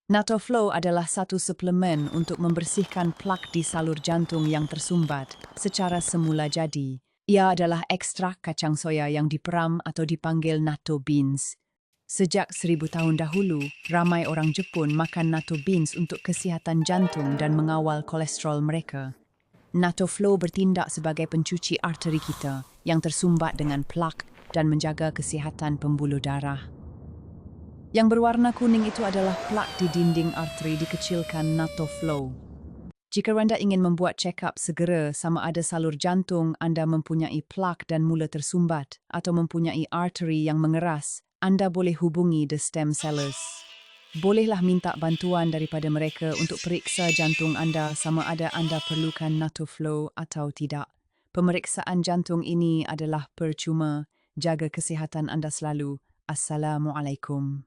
NatoFlow adalah satu suplemen untuk membersihkan plak di salur jantung yang tersumbat secara semula jadi. Ia adalah ekstrak kacang soya yang diperam atau dipanggil natto beans. Sejak 1000 tahun dahulu, ramai orang Jepun makan natto beans untuk kesihatan jantung dan mengawal kolesterol mereka. NatoFlow bertindak sebagai pencuci arteri kita yang tersumbat dengan plak dan menjaga kesihatan pembuluh darah. Yang berwarna kuning itu adalah plak di dinding arteri dikecilkan NatoFlow. Jika anda ingin membuat check-up segera sama ada salur jantung anda mempunyai plak dan mula tersumbat atau mempunyai arteri yang mengeras, anda boleh hubungi The Stem Cellers. Bolehlah minta bantuan daripada mereka untuk periksa jantung anda sama ada anda perlukan NatoFlow atau tidak. Pemeriksaan jantung ini adalah percuma. Jaga kesihatan anda selalu. Assalamualaikum.